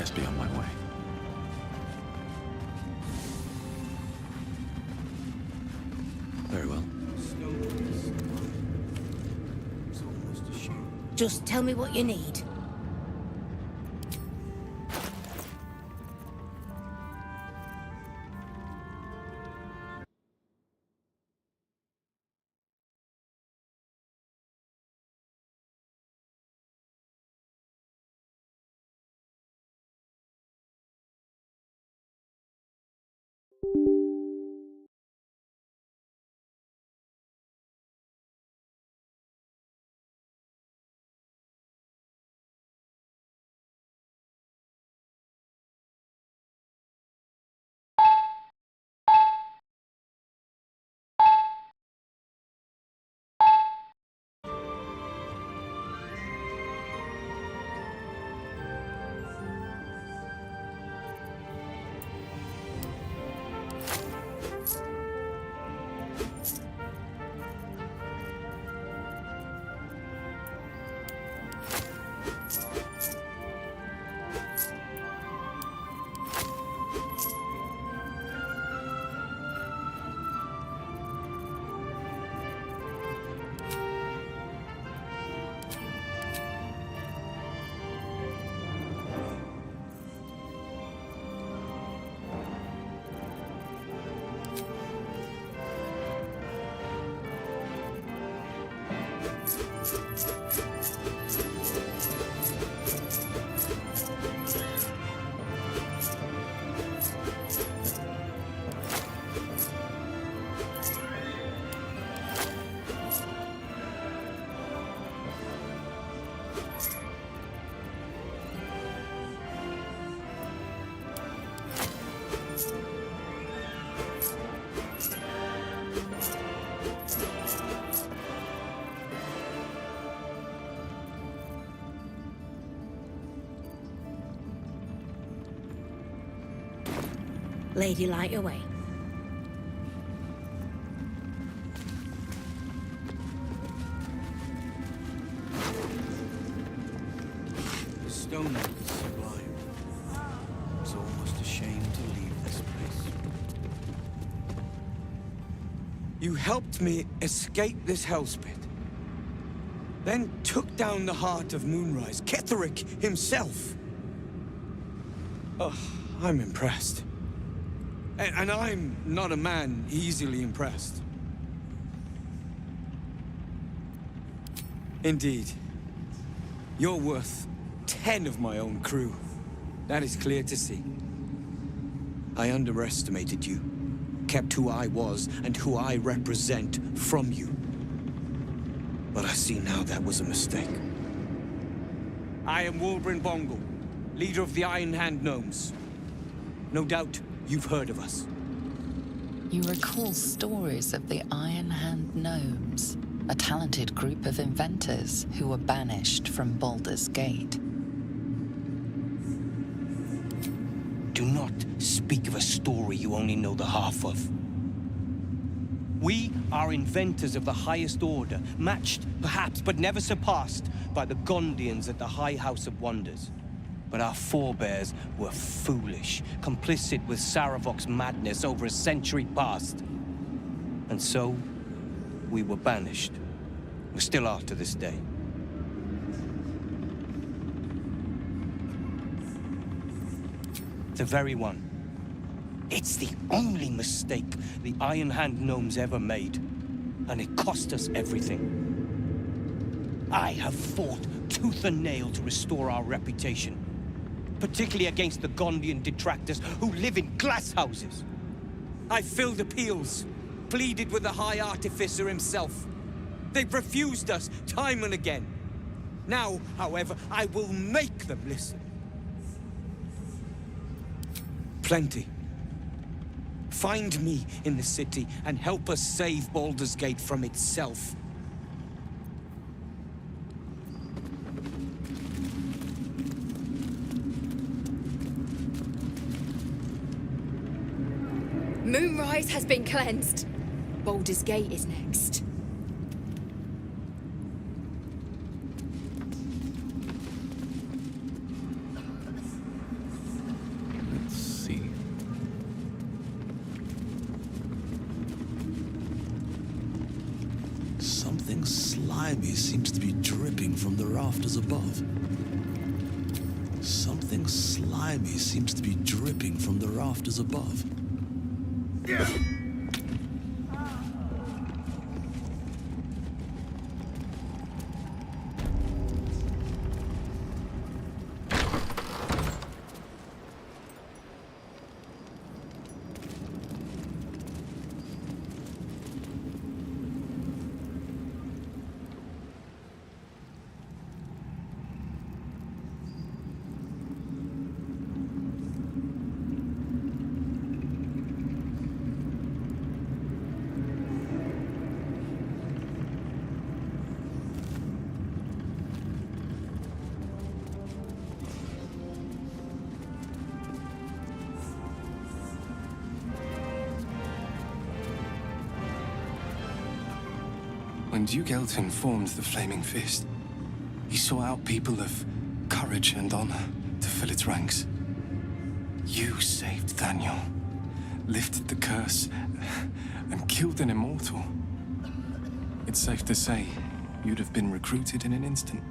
best be on my way. Very well. Just tell me what you need. Lady, light your way. The stone is sublime. It's almost a shame to leave this place. You helped me escape this hellspit. Then took down the heart of Moonrise, Ketheric himself. Oh, I'm impressed. And I'm not a man easily impressed. Indeed. You're worth 10 of my own crew. That is clear to see. I underestimated you. Kept who I was and who I represent from you. But I see now that was a mistake. I am Wolbrin Bongal, leader of the Iron Hand Gnomes. No doubt you've heard of us. You recall stories of the Iron Hand Gnomes, a talented group of inventors who were banished from Baldur's Gate. Do not speak of a story you only know the half of. We are inventors of the highest order, matched, perhaps, but never surpassed by the Gondians at the High House of Wonders. But our forebears were foolish, complicit with Saravok's madness over a century past. And so, we were banished. We still are to this day. The very one. It's the only mistake the Iron Hand Gnomes ever made. And it cost us everything. I have fought tooth and nail to restore our reputation. Particularly against the Gondian detractors who live in glass houses. I filled appeals, pleaded with the High Artificer himself. They've refused us time and again. Now, however, I will make them listen. Plenty. Find me in the city and help us save Baldur's Gate from itself. Moonrise has been cleansed. Baldur's Gate is next. Something slimy seems to be dripping from the rafters above. Something slimy seems to be dripping from the rafters above. When Duke Elton formed the Flaming Fist, he sought out people of courage and honor to fill its ranks. You saved Daniel, lifted the curse, and killed an immortal. It's safe to say you'd have been recruited in an instant.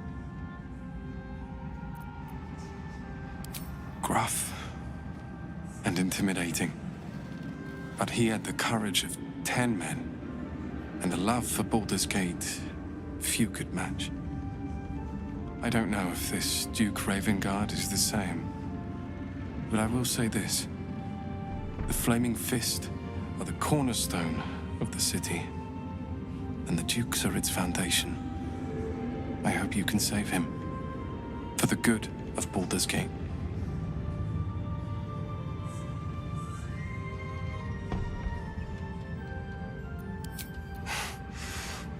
Gruff and intimidating, but he had the courage of 10 men. And the love for Baldur's Gate, few could match. I don't know if this Duke Ravengard is the same, but I will say this. The Flaming Fist are the cornerstone of the city, and the Dukes are its foundation. I hope you can save him, for the good of Baldur's Gate.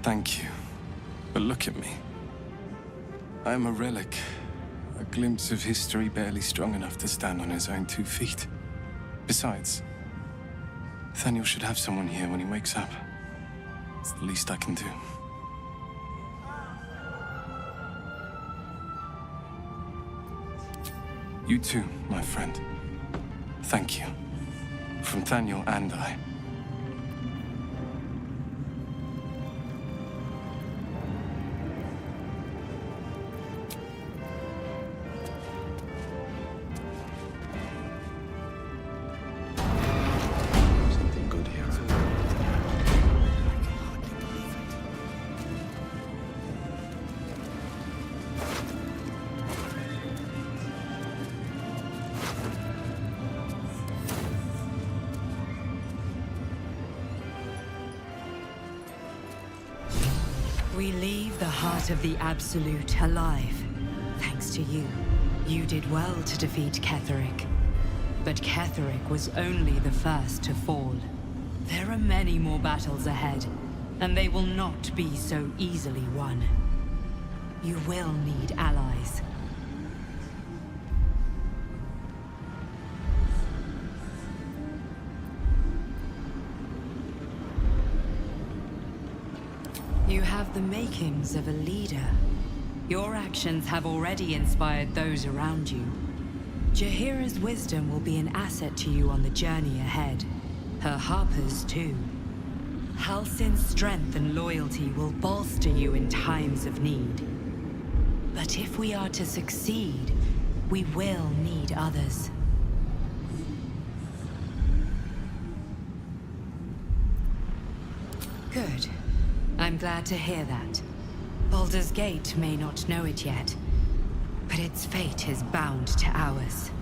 Thank you. But look at me. I am a relic. A glimpse of history barely strong enough to stand on his own 2 feet. Besides, Nathaniel should have someone here when he wakes up. It's the least I can do. You too, my friend. Thank you. From Nathaniel and I. We leave the heart of the Absolute alive. Thanks to you. You did well to defeat Ketheric. But Ketheric was only the first to fall. There are many more battles ahead, and they will not be so easily won. You will need allies. You have the makings of a leader. Your actions have already inspired those around you. Jaheira's wisdom will be an asset to you on the journey ahead. Her harpers, too. Halsin's strength and loyalty will bolster you in times of need. But if we are to succeed, we will need others. Good. I'm glad to hear that. Baldur's Gate may not know it yet, but its fate is bound to ours.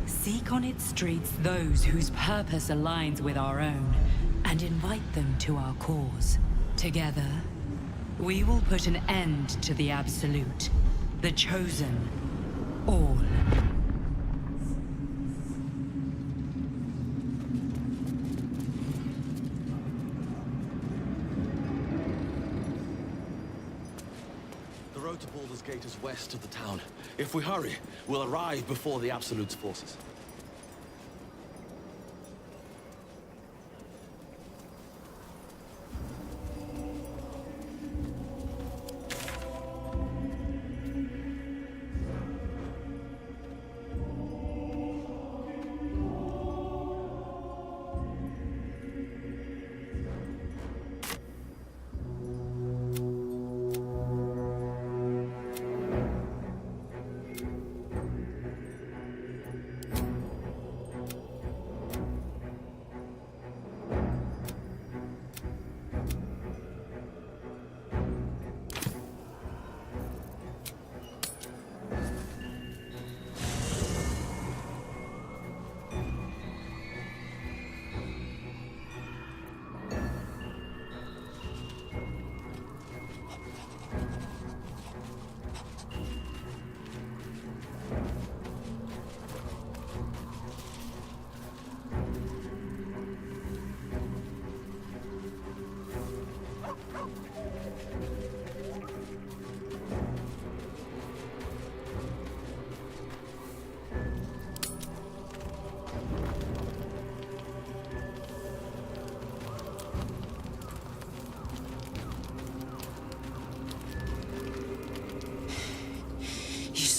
Seek on its streets those whose purpose aligns with our own, and invite them to our cause. Together, we will put an end to the Absolute, the Chosen, all. The road to Baldur's Gate is west of the town. If we hurry, we'll arrive before the Absolute's forces.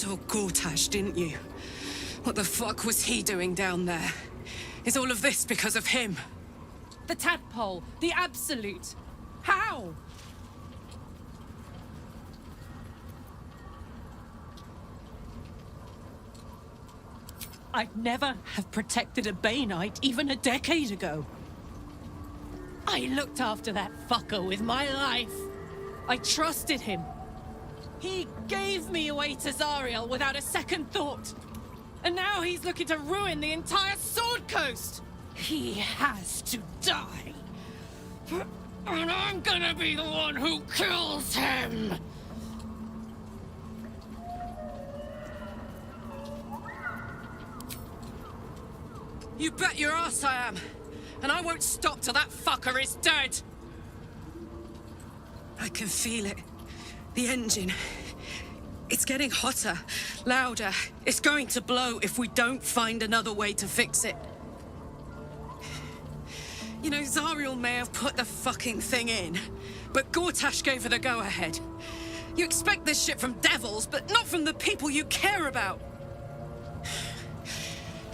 saw Gortash, didn't you? What the fuck was he doing down there? Is all of this because of him? The tadpole, the absolute. How? I'd never have protected a Bay Knight even a decade ago. I looked after that fucker with my life. I trusted him. He gave me away to Zariel without a second thought. And now he's looking to ruin the entire Sword Coast. He has to die. And I'm gonna be the one who kills him. You bet your ass I am. And I won't stop till that fucker is dead. I can feel it. The engine. It's getting hotter, louder. It's going to blow if we don't find another way to fix it. You know, Zariel may have put the fucking thing in, but Gortash gave her the go-ahead. You expect this shit from devils, but not from the people you care about.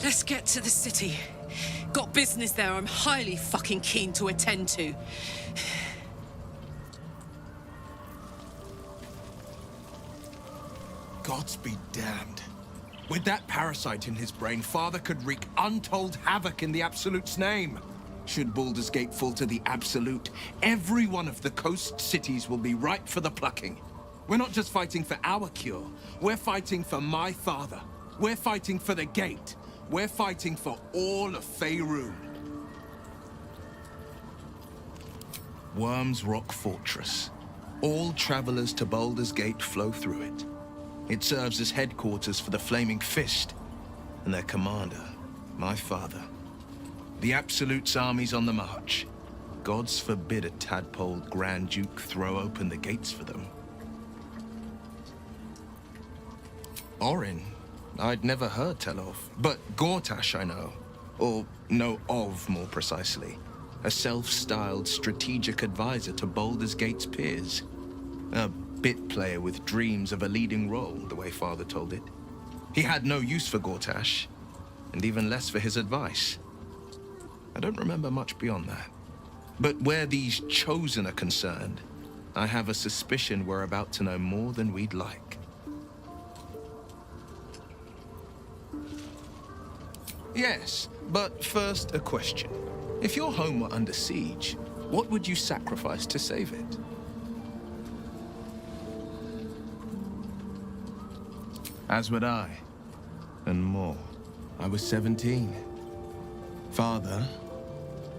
Let's get to the city. Got business there I'm highly fucking keen to attend to. Gods be damned. With that parasite in his brain, Father could wreak untold havoc in the Absolute's name. Should Baldur's Gate fall to the Absolute, every one of the coast cities will be ripe for the plucking. We're not just fighting for our cure, we're fighting for my father. We're fighting for the Gate. We're fighting for all of Faerun. Worm's Rock Fortress. All travelers to Baldur's Gate flow through it. It serves as headquarters for the Flaming Fist and their commander, my father. The Absolute's army's on the march. Gods forbid a tadpole Grand Duke throw open the gates for them. Orin, I'd never heard tell of, but Gortash I know. Or know of, more precisely. A self-styled strategic advisor to Baldur's Gate's peers. A bit player with dreams of a leading role, the way Father told it. He had no use for Gortash, and even less for his advice. I don't remember much beyond that. But where these Chosen are concerned, I have a suspicion we're about to know more than we'd like. Yes, but first a question. If your home were under siege, what would you sacrifice to save it? As would I, and more. I was 17. Father,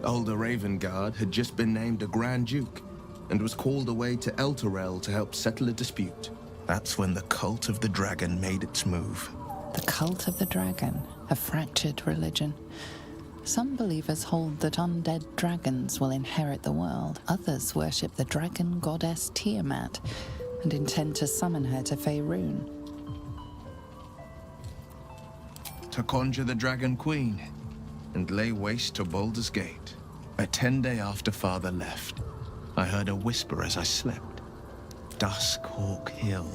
older Ravengard, had just been named a Grand Duke and was called away to Elturel to help settle a dispute. That's when the Cult of the Dragon made its move. The Cult of the Dragon, a fractured religion. Some believers hold that undead dragons will inherit the world. Others worship the dragon goddess Tiamat and intend to summon her to Faerun. To conjure the Dragon Queen and lay waste to Baldur's Gate. A 10-day after Father left, I heard a whisper as I slept. Duskhawk Hill,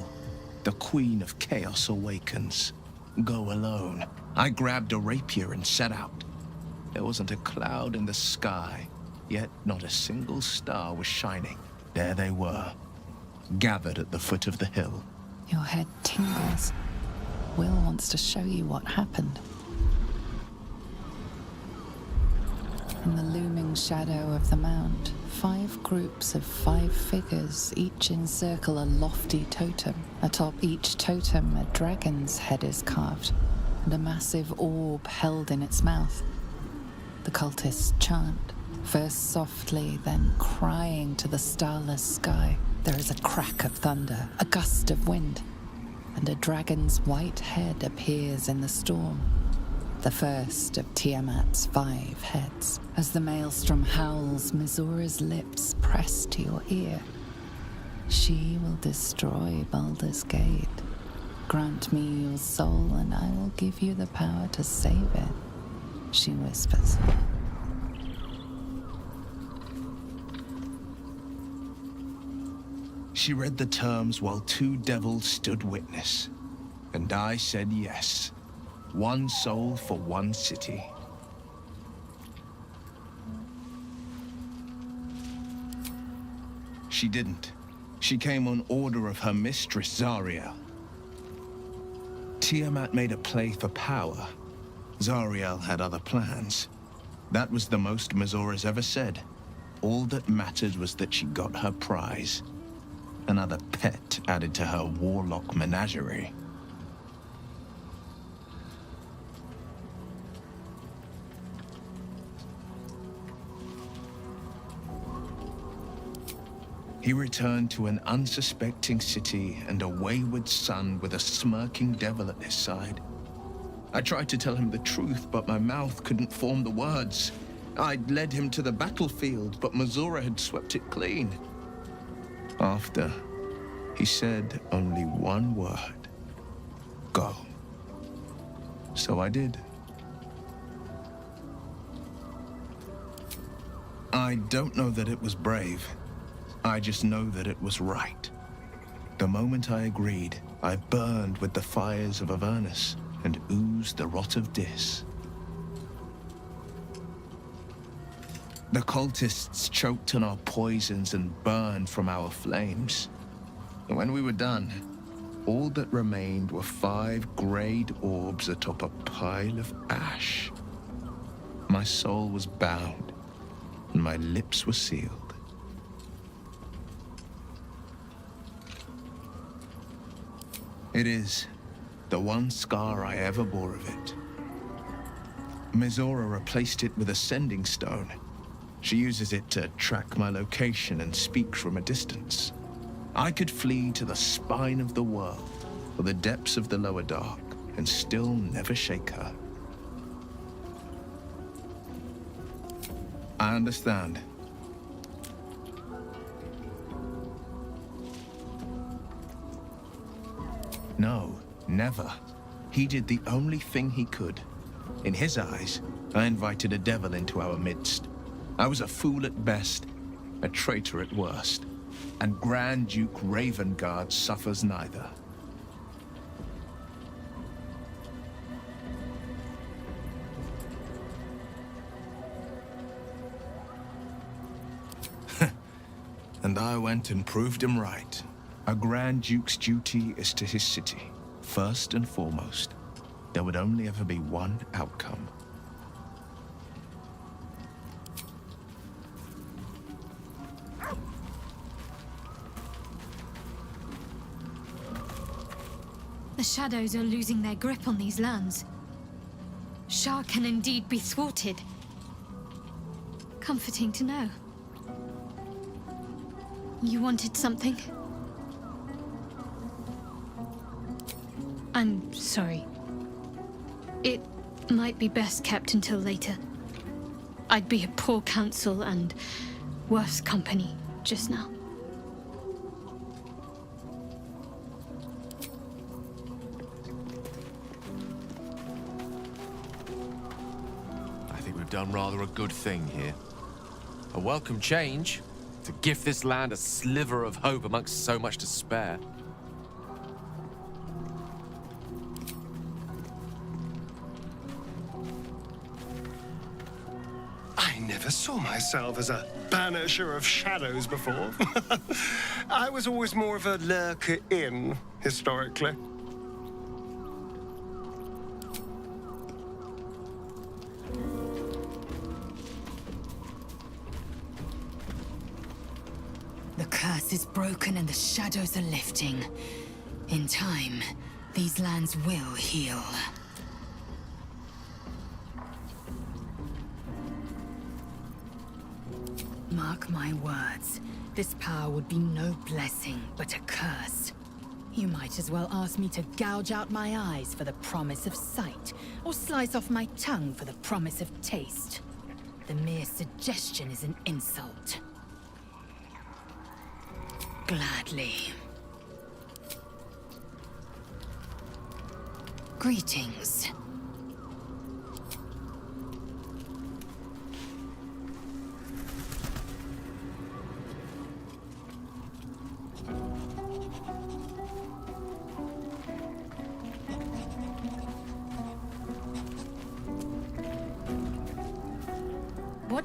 the Queen of Chaos awakens. Go alone. I grabbed a rapier and set out. There wasn't a cloud in the sky, yet not a single star was shining. There they were, gathered at the foot of the hill. Your head tingles. Will wants to show you what happened. In the looming shadow of the mound, 5 groups of 5 figures each encircle a lofty totem. Atop each totem, a dragon's head is carved, and a massive orb held in its mouth. The cultists chant, first softly, then crying to the starless sky. There is a crack of thunder, a gust of wind, and a dragon's white head appears in the storm. The first of Tiamat's 5 heads. As the maelstrom howls, Mizura's lips press to your ear. She will destroy Baldur's Gate. Grant me your soul, and I will give you the power to save it, she whispers. She read the terms while 2 devils stood witness. And And I said yes. One soul for one city. She didn't. She came on order of her mistress, Zariel. Tiamat made a play for power. Zariel had other plans. That was the most Mazora's ever said. All that mattered was that she got her prize. Another pet added to her warlock menagerie. He returned to an unsuspecting city and a wayward son with a smirking devil at his side. I tried to tell him the truth, but my mouth couldn't form the words. I'd led him to the battlefield, but Mazora had swept it clean. After, he said only one word. Go. So I did. I don't know that it was brave. I just know that it was right. The moment I agreed, I burned with the fires of Avernus and oozed the rot of Dis. The cultists choked on our poisons and burned from our flames. And when we were done, all that remained were 5 grayed orbs atop a pile of ash. My soul was bound, and my lips were sealed. It is the one scar I ever bore of it. Mizora replaced it with a sending stone. She uses it to track my location and speak from a distance. I could flee to the spine of the world or the depths of the lower dark and still never shake her. I understand. No, never. He did the only thing he could. In his eyes, I invited a devil into our midst. I was a fool at best, a traitor at worst, and Grand Duke Ravengard suffers neither. And I went and proved him right. A Grand Duke's duty is to his city, first and foremost. There would only ever be one outcome. The shadows are losing their grip on these lands. Shah can indeed be thwarted. Comforting to know. You wanted something? I'm sorry. It might be best kept until later. I'd be a poor counsel and worse company just now. I think we've done rather a good thing here. A welcome change to gift this land a sliver of hope amongst so much despair. I never saw myself as a banisher of shadows before. I was always more of a lurker-in, historically. The curse is broken and the shadows are lifting. In time, these lands will heal. Mark my words, this power would be no blessing, but a curse. You might as well ask me to gouge out my eyes for the promise of sight, or slice off my tongue for the promise of taste. The mere suggestion is an insult. Gladly. Greetings.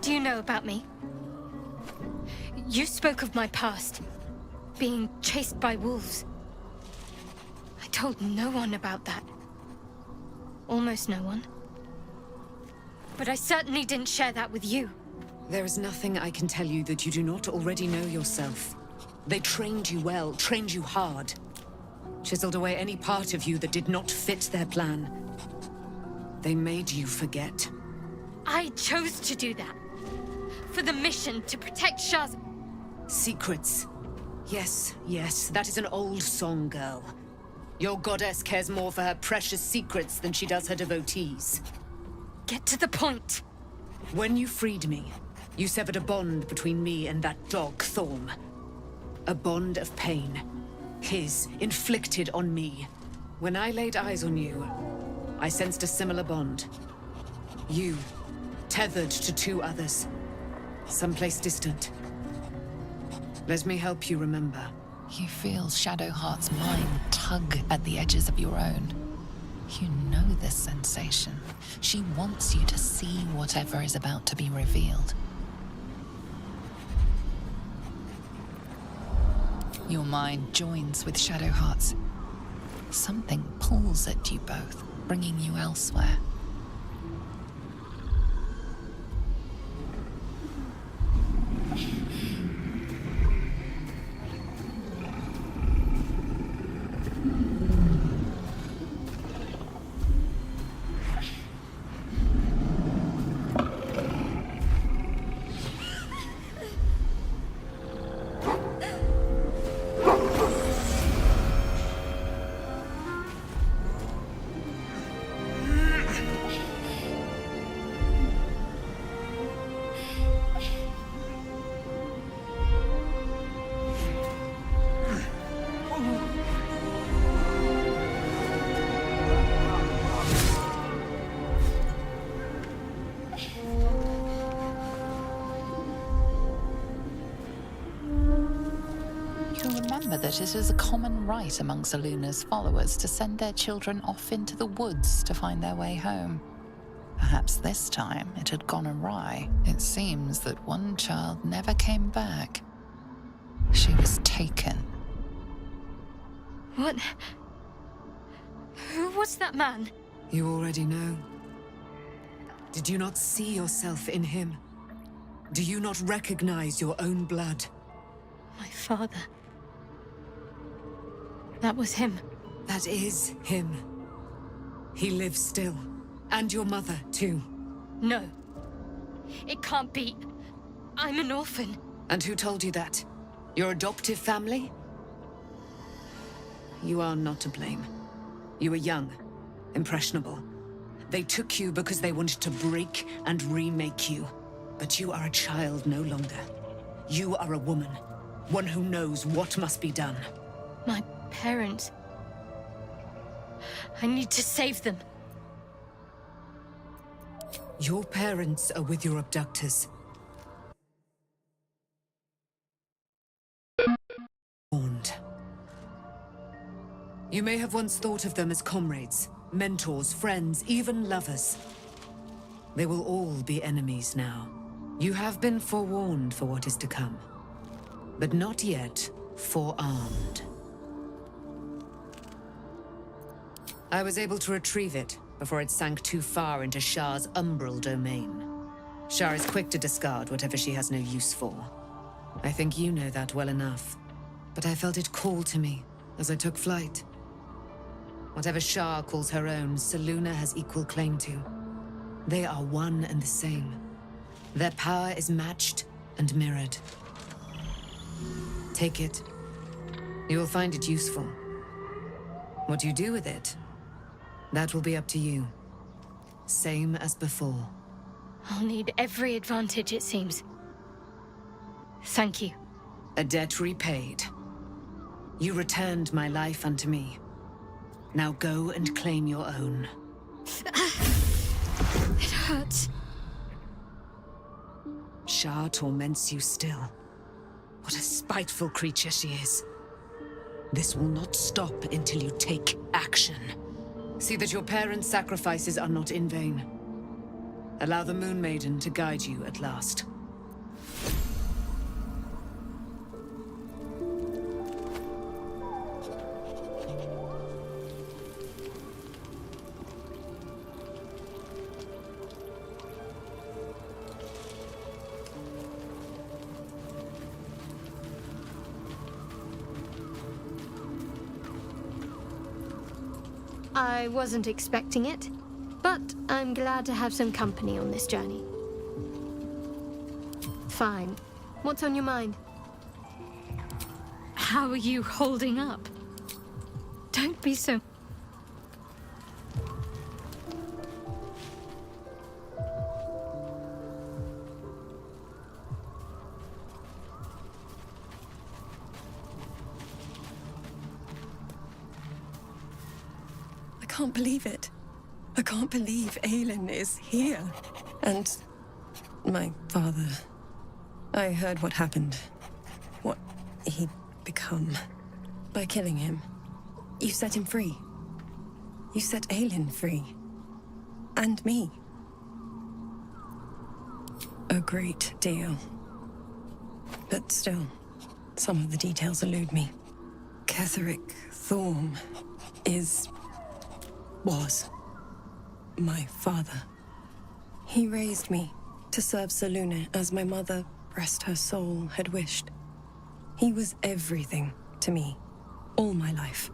do you know about me? You spoke of my past, being chased by wolves. I told no one about that. Almost no one. But I certainly didn't share that with you. There is nothing I can tell you that you do not already know yourself. They trained you well, trained you hard. Chiseled away any part of you that did not fit their plan. They made you forget. I chose to do that. For the mission to protect Shah's... Secrets. Yes, yes, that is an old song, girl. Your goddess cares more for her precious secrets than she does her devotees. Get to the point. When you freed me, you severed a bond between me and that dog, Thorm. A bond of pain. His, inflicted on me. When I laid eyes on you, I sensed a similar bond. You, tethered to two others. Someplace distant. Let me help you remember. You feel Shadowheart's mind tug at the edges of your own. You know this sensation. She wants you to see whatever is about to be revealed. Your mind joins with Shadowheart's. Something pulls at you both, bringing you elsewhere. That it is a common right among Selûne's followers to send their children off into the woods to find their way home. Perhaps this time it had gone awry. It seems that one child never came back. She was taken. What? Who was that man? You already know. Did you not see yourself in him? Do you not recognize your own blood? My father. That was him. That is him. He lives still. And your mother, too. No. It can't be. I'm an orphan. And who told you that? Your adoptive family? You are not to blame. You were young, impressionable. They took you because they wanted to break and remake you. But you are a child no longer. You are a woman. One who knows what must be done. My parents. I need to save them. Your parents are with your abductors. Warned. You may have once thought of them as comrades, mentors, friends, even lovers. They will all be enemies now. You have been forewarned for what is to come, but not yet forearmed. I was able to retrieve it before it sank too far into Shah's umbral domain. Shah is quick to discard whatever she has no use for. I think you know that well enough. But I felt it call to me as I took flight. Whatever Shah calls her own, Selûne has equal claim to. They are one and the same. Their power is matched and mirrored. Take it. You will find it useful. What you do with it, that will be up to you. Same as before. I'll need every advantage, it seems. Thank you. A debt repaid. You returned my life unto me. Now go and claim your own. It hurts. Shah torments you still. What a spiteful creature she is. This will not stop until you take action. See that your parents' sacrifices are not in vain. Allow the Moon Maiden to guide you at last. I wasn't expecting it, but I'm glad to have some company on this journey. Fine. What's on your mind? How are you holding up? Don't be so... I can't believe it. I can't believe Aelin is here. And my father. I heard what happened. What he'd become. By killing him. You set him free. You set Aelin free. And me. A great deal. But still, some of the details elude me. Ketheric Thorm was my father. He raised me to serve Selûne as my mother, rest her soul, had wished. He was everything to me, all my life.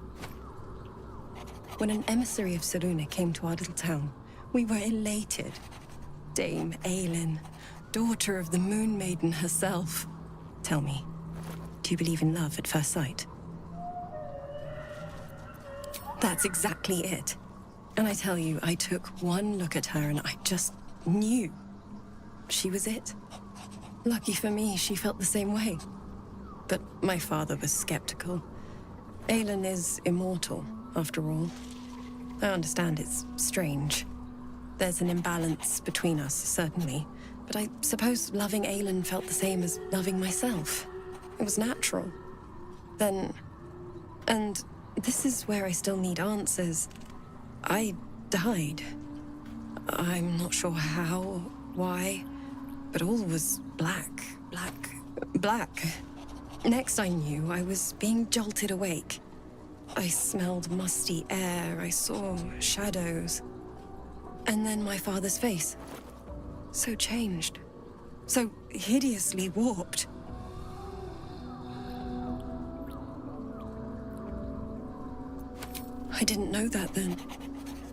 When an emissary of Selûne came to our little town, we were elated. Dame Aelin, daughter of the Moon Maiden herself. Tell me, do you believe in love at first sight? That's exactly it. And I tell you, I took one look at her and I just knew she was it. Lucky for me, she felt the same way. But my father was skeptical. Aelin is immortal, after all. I understand it's strange. There's an imbalance between us, certainly. But I suppose loving Aelin felt the same as loving myself. It was natural. Then... and this is where I still need answers. I died. I'm not sure how, why, but all was black. Next I knew, I was being jolted awake. I smelled musty air, I saw shadows. And then my father's face. So changed. So hideously warped. I didn't know that then,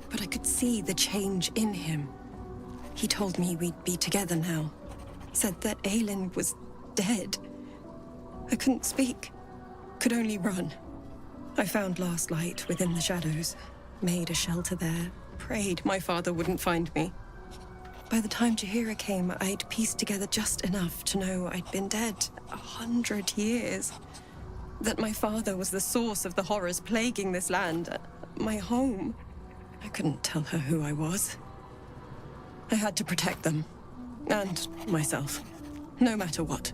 but I could see the change in him. He told me we'd be together now. Said that Aelin was dead. I couldn't speak, could only run. I found last light within the shadows, made a shelter there, prayed my father wouldn't find me. By the time Jaheira came, I'd pieced together just enough to know I'd been dead 100 years. That my father was the source of the horrors plaguing this land, my home. I couldn't tell her who I was. I had to protect them, and myself, no matter what.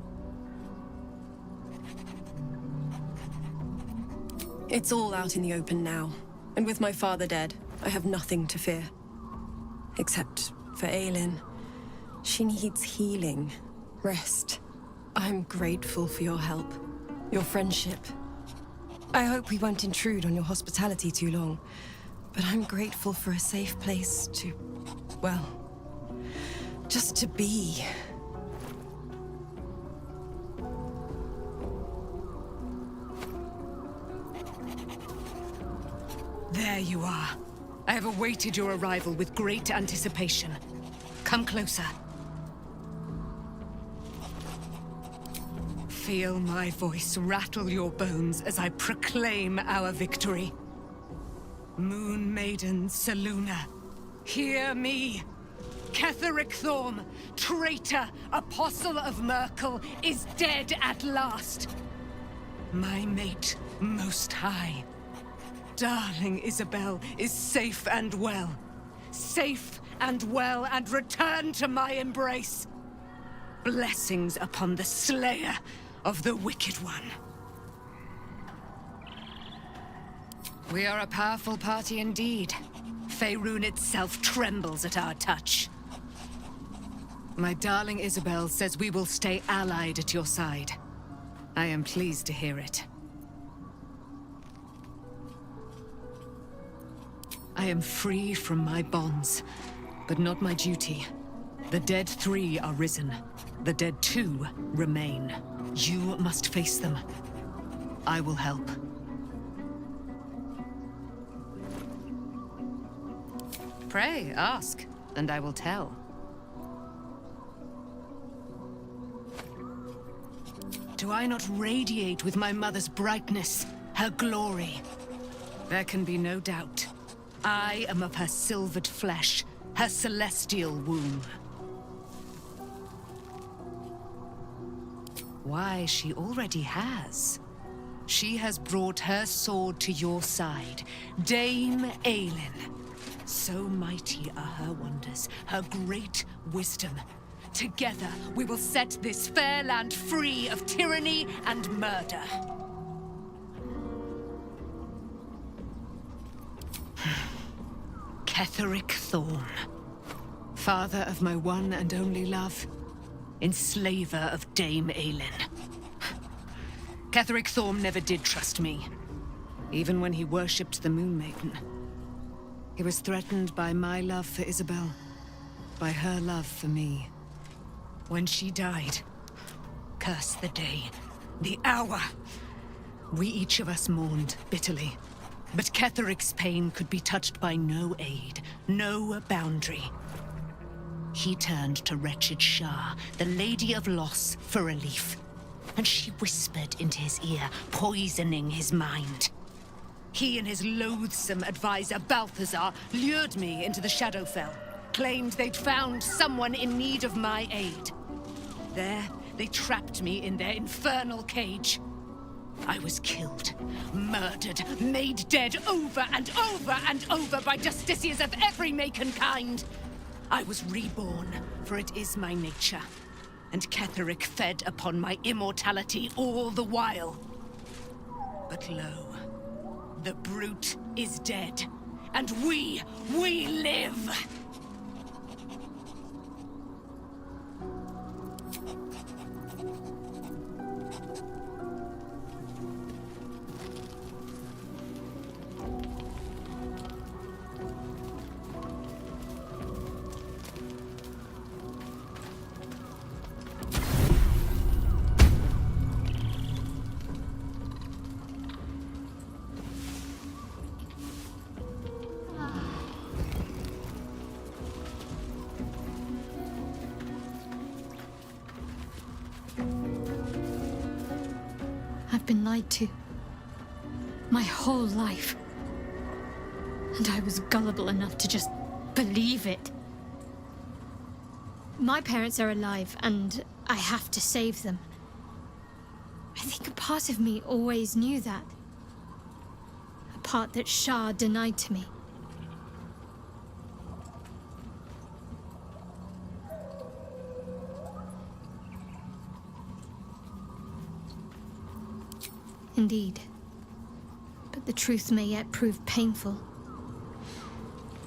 It's all out in the open now, and with my father dead, I have nothing to fear. Except for Aelin. She needs healing, rest. I'm grateful for your help. Your friendship. I hope we won't intrude on your hospitality too long, but I'm grateful for a safe place to, well, just to be. There you are. I have awaited your arrival with great anticipation. Come closer. Feel my voice rattle your bones as I proclaim our victory. Moon Maiden Selûne, hear me. Ketheric Thorm, traitor, apostle of Merkel, is dead at last. My mate, Most High. Darling Isabel is safe and well. Safe and well, and returned to my embrace. Blessings upon the slayer of the Wicked One. We are a powerful party indeed. Faerun itself trembles at our touch. My darling Isabel says we will stay allied at your side. I am pleased to hear it. I am free from my bonds, but not my duty. The dead 3 are risen. The dead 2 remain. You must face them. I will help. Pray, ask, and I will tell. Do I not radiate with my mother's brightness, her glory? There can be no doubt. I am of her silvered flesh, her celestial womb. Why, she already has. She has brought her sword to your side, Dame Aelin. So mighty are her wonders, her great wisdom. Together, we will set this fair land free of tyranny and murder. Ketheric Thorn, father of my one and only love, enslaver of Dame Aelin. Ketheric Thorn never did trust me, even when he worshipped the Moon Maiden. He was threatened by my love for Isabel, by her love for me. When she died, curse the day, the hour. We each of us mourned bitterly. But Ketheric's pain could be touched by no aid, no boundary. He turned to wretched Shah, the Lady of Loss, for relief. And she whispered into his ear, poisoning his mind. He and his loathsome advisor, Balthazar, lured me into the Shadowfell, claimed they'd found someone in need of my aid. There, they trapped me in their infernal cage. I was killed, murdered, made dead over and over and over by justiciars of every make and kind. I was reborn, for it is my nature. And Ketheric fed upon my immortality all the while. But lo, the brute is dead, and we live! I've been lied to. My whole life. And I was gullible enough to just believe it. My parents are alive, and I have to save them. I think a part of me always knew that. A part that Shah denied to me. Indeed. But the truth may yet prove painful.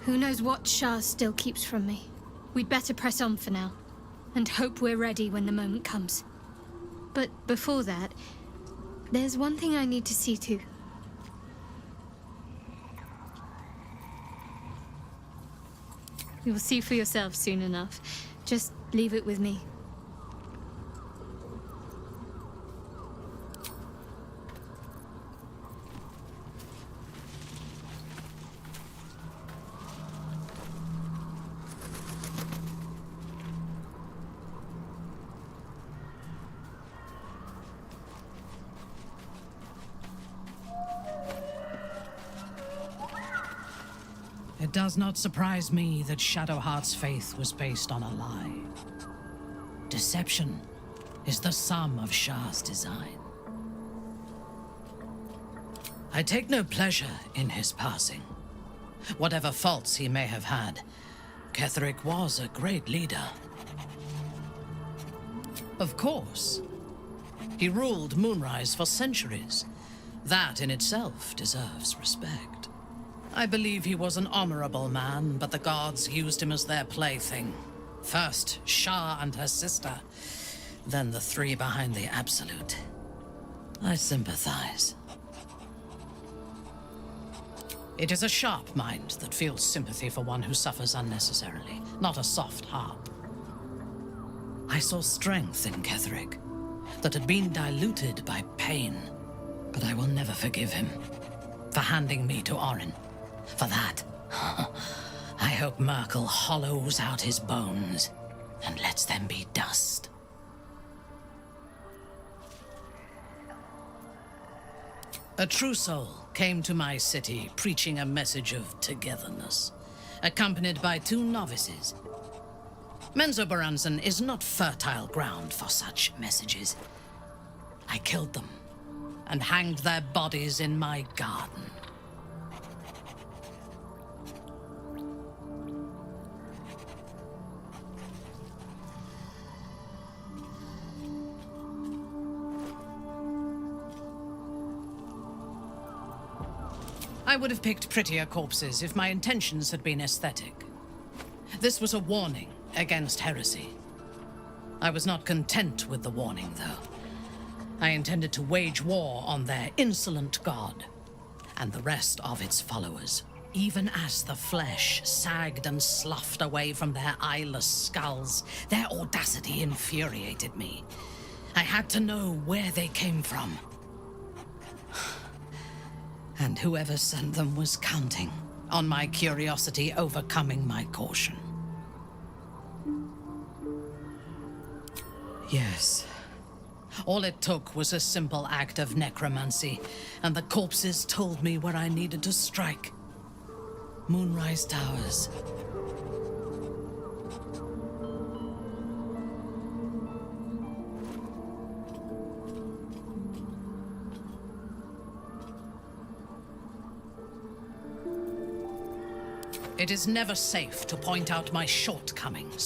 Who knows what Shah still keeps from me? We'd better press on for now, and hope we're ready when the moment comes. But before that, there's one thing I need to see to. You'll see for yourself soon enough. Just leave it with me. It does not surprise me that Shadowheart's faith was based on a lie. Deception is the sum of Shah's design. I take no pleasure in his passing. Whatever faults he may have had, Ketheric was a great leader. Of course. He ruled Moonrise for centuries. That in itself deserves respect. I believe he was an honorable man, but the gods used him as their plaything. First, Shah and her sister, then the three behind the Absolute. I sympathize. It is a sharp mind that feels sympathy for one who suffers unnecessarily, not a soft heart. I saw strength in Ketheric that had been diluted by pain, but I will never forgive him for handing me to Orin. For that, I hope Merkel hollows out his bones and lets them be dust. A true soul came to my city preaching a message of togetherness, accompanied by 2 novices. Menzoberranzan is not fertile ground for such messages. I killed them and hanged their bodies in my garden. I would have picked prettier corpses if my intentions had been aesthetic. This was a warning against heresy. I was not content with the warning, though. I intended to wage war on their insolent god and the rest of its followers, even as the flesh sagged and sloughed away from their eyeless skulls. Their audacity infuriated me. I had to know where they came from. And whoever sent them was counting on my curiosity overcoming my caution. Yes. All it took was a simple act of necromancy, and the corpses told me where I needed to strike. Moonrise Towers. It is never safe to point out my shortcomings.